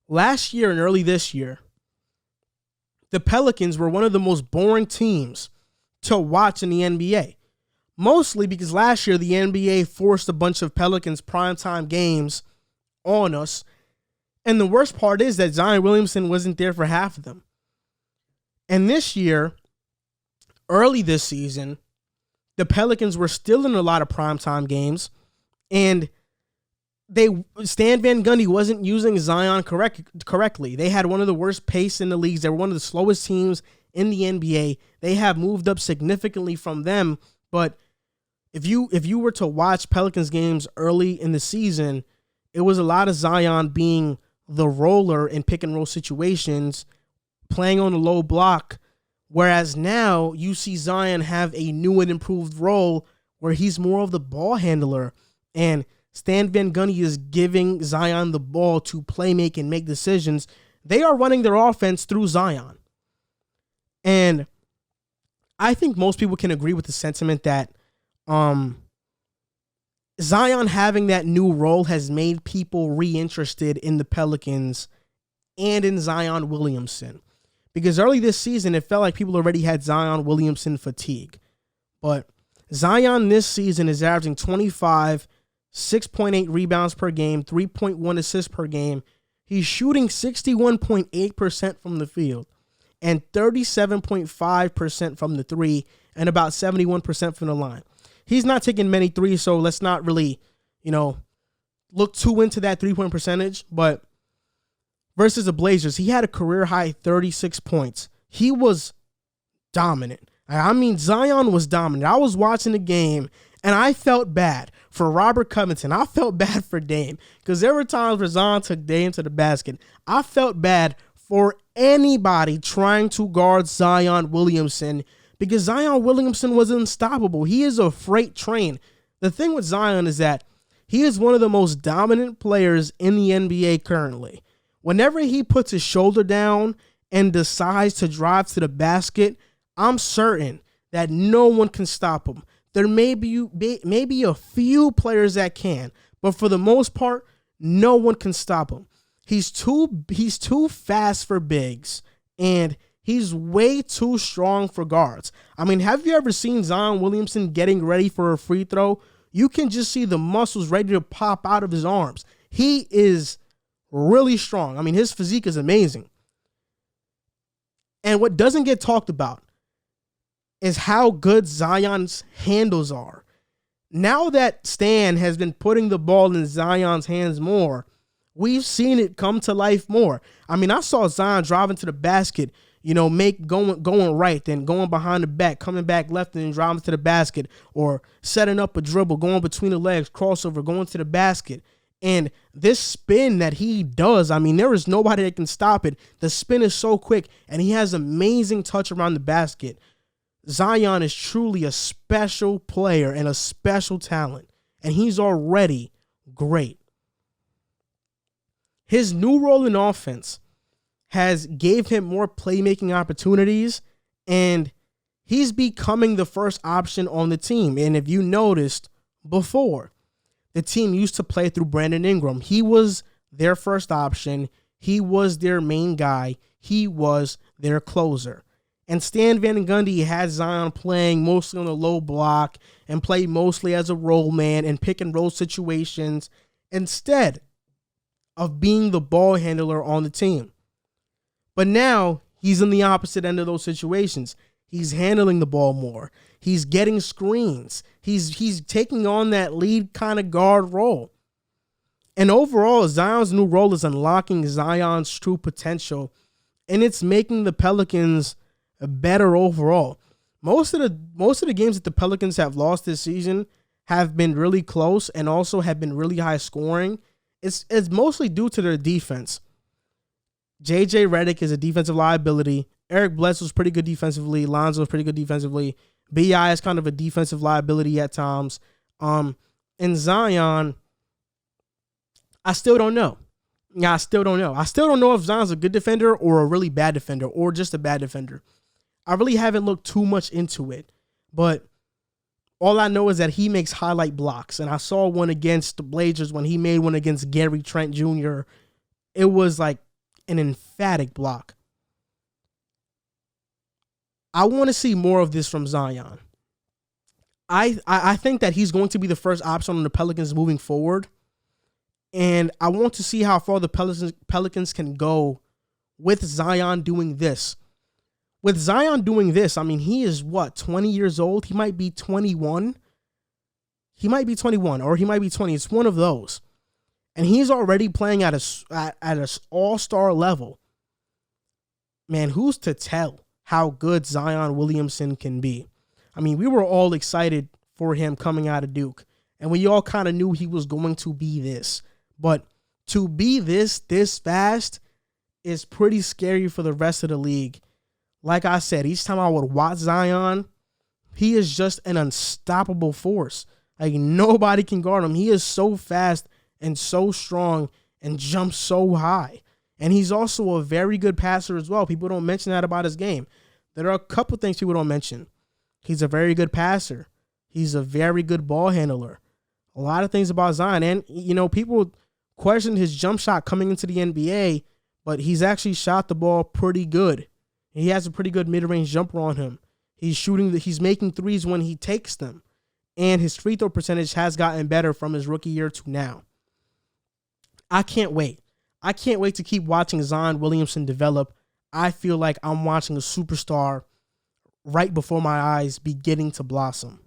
last year and early this year, the Pelicans were one of the most boring teams to watch in the NBA. Mostly because last year the NBA forced a bunch of Pelicans primetime games on us. And the worst part is that Zion Williamson wasn't there for half of them. And this year, early this season, the Pelicans were still in a lot of primetime games. And Stan Van Gundy wasn't using Zion correctly. They had one of the worst pace in the leagues. They were one of the slowest teams in the NBA. They have moved up significantly from them. But if you were to watch Pelicans games early in the season, it was a lot of Zion being the roller in pick and roll situations, playing on the low block. Whereas now you see Zion have a new and improved role where he's more of the ball handler. And Stan Van Gundy is giving Zion the ball to play make and make decisions. They are running their offense through Zion. And I think most people can agree with the sentiment that Zion having that new role has made people reinterested in the Pelicans and in Zion Williamson. Because early this season, it felt like people already had Zion Williamson fatigue. But Zion this season is averaging 25, 6.8 rebounds per game, 3.1 assists per game. He's shooting 61.8% from the field and 37.5% from the three and about 71% from the line. He's not taking many threes, so let's not really, look too into that three-point percentage. But versus the Blazers, he had a career-high 36 points. He was dominant. I mean, Zion was dominant. I was watching the game, and I felt bad for Robert Covington. I felt bad for Dame because there were times where Zion took Dame to the basket. I felt bad for anybody trying to guard Zion Williamson because Zion Williamson was unstoppable. He is a freight train. The thing with Zion is that he is one of the most dominant players in the NBA currently. Whenever he puts his shoulder down and decides to drive to the basket, I'm certain that no one can stop him. There may be a few players that can, but for the most part, no one can stop him. He's too fast for bigs, and he's way too strong for guards. I mean, have you ever seen Zion Williamson getting ready for a free throw? You can just see the muscles ready to pop out of his arms. He is really strong. I mean, his physique is amazing. And what doesn't get talked about is how good Zion's handles are. Now that Stan has been putting the ball in Zion's hands more, we've seen it come to life more. I mean, I saw Zion driving to the basket, going right, then going behind the back, coming back left, and then driving to the basket, or setting up a dribble, going between the legs, crossover, going to the basket. And this spin that he does, I mean, there is nobody that can stop it. The spin is so quick, and he has amazing touch around the basket. Zion is truly a special player and a special talent, and he's already great. His new role in offense has gave him more playmaking opportunities, and he's becoming the first option on the team. And if you noticed before, the team used to play through Brandon Ingram. He was their first option. He was their main guy. He was their closer. And Stan Van Gundy had Zion playing mostly on the low block and played mostly as a roll man in pick and roll situations instead of being the ball handler on the team. But now he's in the opposite end of those situations. He's handling the ball more. He's getting screens. He's taking on that lead kind of guard role. And overall, Zion's new role is unlocking Zion's true potential, and it's making the Pelicans better overall. Most of the games that the Pelicans have lost this season have been really close and also have been really high scoring. It's mostly due to their defense. J.J. Redick is a defensive liability. Eric Bledsoe's pretty good defensively. Lonzo's pretty good defensively. B.I. is kind of a defensive liability at times. And Zion, I still don't know. I still don't know if Zion's a good defender or a really bad defender or just a bad defender. I really haven't looked too much into it. But all I know is that he makes highlight blocks. And I saw one against the Blazers when he made one against Gary Trent Jr. It was like an emphatic block. I want to see more of this from Zion. I think that he's going to be the first option on the Pelicans moving forward. And I want to see how far the Pelicans can go with Zion doing this. With Zion doing this, I mean, he is 20 years old? He might be 21. He might be 21 or he might be 20. It's one of those. And he's already playing at an all-star level. Man, who's to tell how good Zion Williamson can be? I mean, we were all excited for him coming out of Duke. And we all kind of knew he was going to be this. But to be this fast is pretty scary for the rest of the league. Like I said, each time I would watch Zion, he is just an unstoppable force. Like, nobody can guard him. He is so fast and so strong and jumps so high. And he's also a very good passer as well. People don't mention that about his game. There are a couple things people don't mention. He's a very good passer. He's a very good ball handler. A lot of things about Zion. And, people question his jump shot coming into the NBA, but he's actually shot the ball pretty good. He has a pretty good mid-range jumper on him. He's making threes when he takes them. And his free throw percentage has gotten better from his rookie year to now. I can't wait. I can't wait to keep watching Zion Williamson develop. I feel like I'm watching a superstar right before my eyes beginning to blossom.